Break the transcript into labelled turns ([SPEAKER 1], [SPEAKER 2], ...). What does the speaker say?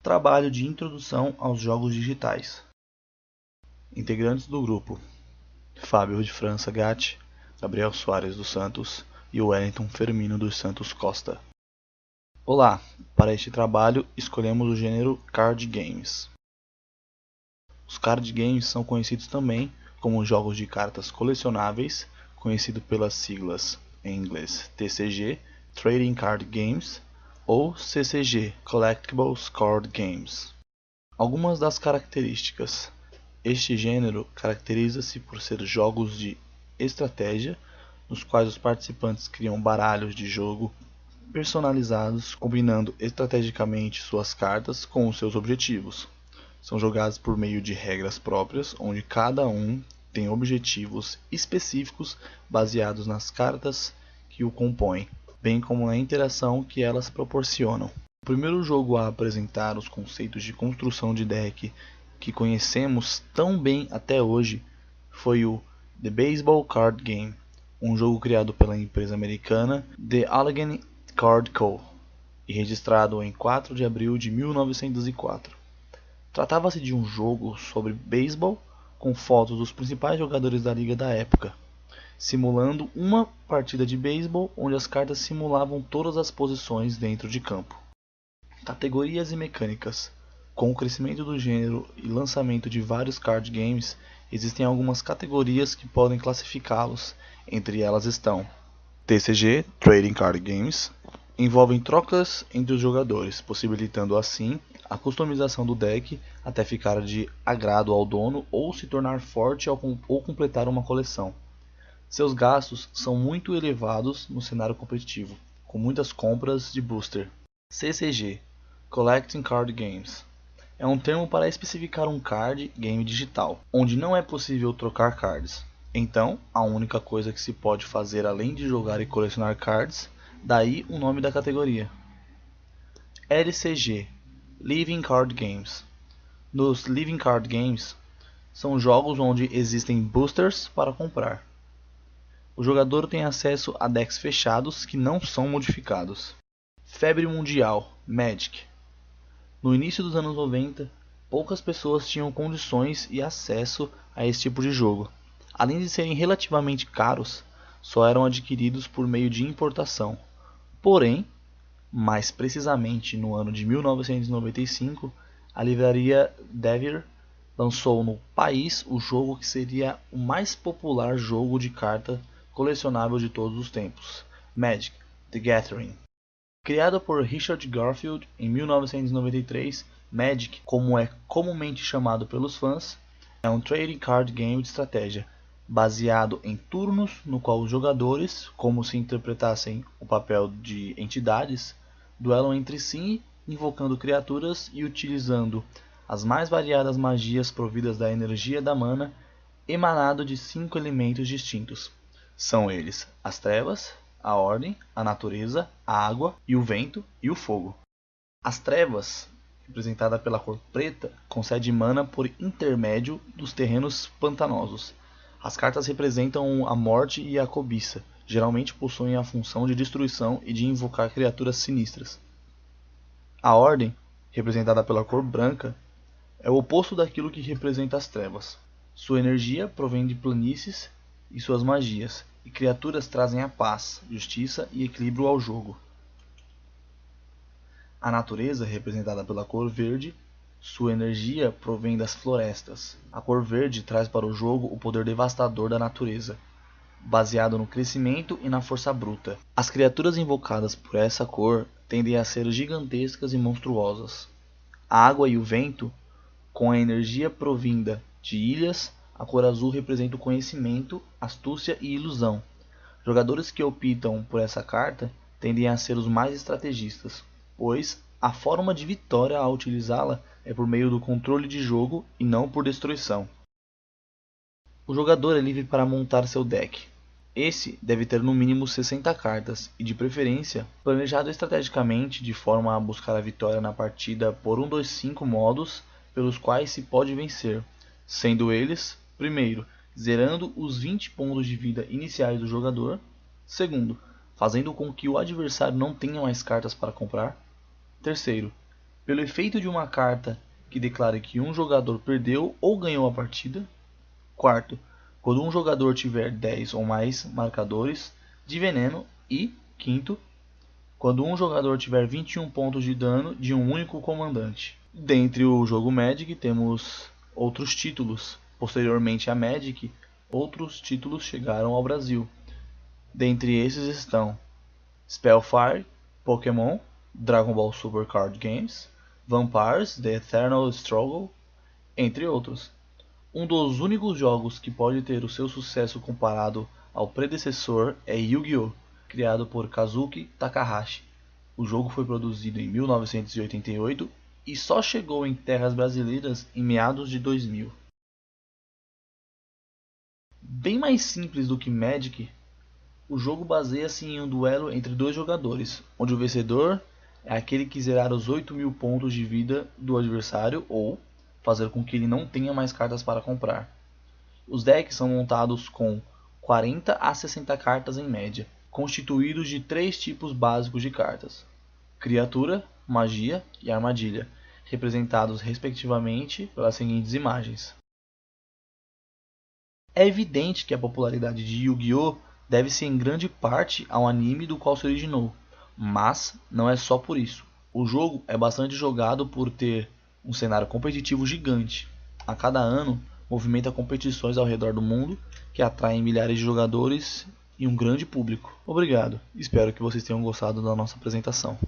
[SPEAKER 1] Trabalho de introdução aos jogos digitais. Integrantes do grupo: Fábio de França Gatti, Gabriel Soares dos Santos e Wellington Firmino dos Santos Costa. Olá, para este trabalho escolhemos o gênero Card Games. Os card games são conhecidos também como jogos de cartas colecionáveis, conhecido pelas siglas em inglês TCG, Trading Card Games, ou CCG, Collectibles Card Games. Algumas das características. Este gênero caracteriza-se por ser jogos de estratégia, nos quais os participantes criam baralhos de jogo personalizados, combinando estrategicamente suas cartas com os seus objetivos. São jogados por meio de regras próprias, onde cada um tem objetivos específicos baseados nas cartas que o compõem, bem como na interação que elas proporcionam. O primeiro jogo a apresentar os conceitos de construção de deck que conhecemos tão bem até hoje foi o The Baseball Card Game, um jogo criado pela empresa americana The Allegheny Card Co. e registrado em 4 de abril de 1904. Tratava-se de um jogo sobre beisebol com fotos dos principais jogadores da liga da época, simulando uma partida de beisebol onde as cartas simulavam todas as posições dentro de campo. Categorias e mecânicas. Com o crescimento do gênero e lançamento de vários card games, existem algumas categorias que podem classificá-los. Entre elas estão TCG, Trading Card Games, envolvem trocas entre os jogadores, possibilitando assim a customização do deck até ficar de agrado ao dono ou se tornar forte ou completar uma coleção. Seus gastos são muito elevados no cenário competitivo, com muitas compras de booster. CCG, Collecting Card Games, é um termo para especificar um card game digital, onde não é possível trocar cards. Então, a única coisa que se pode fazer além de jogar e colecionar cards, daí o nome da categoria. LCG, Living Card Games. Nos Living Card Games, são jogos onde existem boosters para comprar. O jogador tem acesso a decks fechados que não são modificados. Febre mundial, Magic. No início dos anos 90, poucas pessoas tinham condições e acesso a esse tipo de jogo. Além de serem relativamente caros, só eram adquiridos por meio de importação. Porém, mais precisamente no ano de 1995, a livraria Devir lançou no país o jogo que seria o mais popular jogo de carta colecionável de todos os tempos, Magic: The Gathering. Criado por Richard Garfield em 1993, Magic, como é comumente chamado pelos fãs, é um trading card game de estratégia, baseado em turnos no qual os jogadores, como se interpretassem o papel de entidades, duelam entre si, invocando criaturas e utilizando as mais variadas magias providas da energia da mana, emanado de 5 elementos distintos. São eles as trevas, a ordem, a natureza, a água e o vento e o fogo. As trevas, representada pela cor preta, concede mana por intermédio dos terrenos pantanosos. As cartas representam a morte e a cobiça, geralmente possuem a função de destruição e de invocar criaturas sinistras. A ordem, representada pela cor branca, é o oposto daquilo que representa as trevas. Sua energia provém de planícies e suas magias, e criaturas trazem a paz, justiça e equilíbrio ao jogo. A natureza, representada pela cor verde, sua energia provém das florestas. A cor verde traz para o jogo o poder devastador da natureza, baseado no crescimento e na força bruta. As criaturas invocadas por essa cor tendem a ser gigantescas e monstruosas. A água e o vento, com a energia provinda de ilhas, a cor azul representa o conhecimento, astúcia e ilusão. Jogadores que optam por essa carta tendem a ser os mais estrategistas, pois a forma de vitória ao utilizá-la é por meio do controle de jogo e não por destruição. O jogador é livre para montar seu deck. Esse deve ter no mínimo 60 cartas e, de preferência, planejado estrategicamente de forma a buscar a vitória na partida por 1 dos 5 modos pelos quais se pode vencer, sendo eles: primeiro, zerando os 20 pontos de vida iniciais do jogador; segundo, fazendo com que o adversário não tenha mais cartas para comprar; terceiro, pelo efeito de uma carta que declara que um jogador perdeu ou ganhou a partida. Quarto, quando um jogador tiver 10 ou mais marcadores de veneno. E quinto, quando um jogador tiver 21 pontos de dano de um único comandante. Dentre o jogo Magic temos outros títulos. Posteriormente a Magic, outros títulos chegaram ao Brasil. Dentre esses estão Spellfire, Pokémon, Dragon Ball Super Card Games, Vampires: The Eternal Struggle, entre outros. Um dos únicos jogos que pode ter o seu sucesso comparado ao predecessor é Yu-Gi-Oh!, criado por Kazuki Takahashi. O jogo foi produzido em 1988 e só chegou em terras brasileiras em meados de 2000. Bem mais simples do que Magic, o jogo baseia-se em um duelo entre dois jogadores, onde o vencedor é aquele que zerar os 8.000 pontos de vida do adversário ou fazer com que ele não tenha mais cartas para comprar. Os decks são montados com 40 a 60 cartas em média, constituídos de 3 tipos básicos de cartas: criatura, magia e armadilha, representados respectivamente pelas seguintes imagens. É evidente que a popularidade de Yu-Gi-Oh! Deve-se em grande parte ao anime do qual se originou, mas não é só por isso. O jogo é bastante jogado por ter um cenário competitivo gigante. A cada ano, movimenta competições ao redor do mundo que atraem milhares de jogadores e um grande público. Obrigado, espero que vocês tenham gostado da nossa apresentação.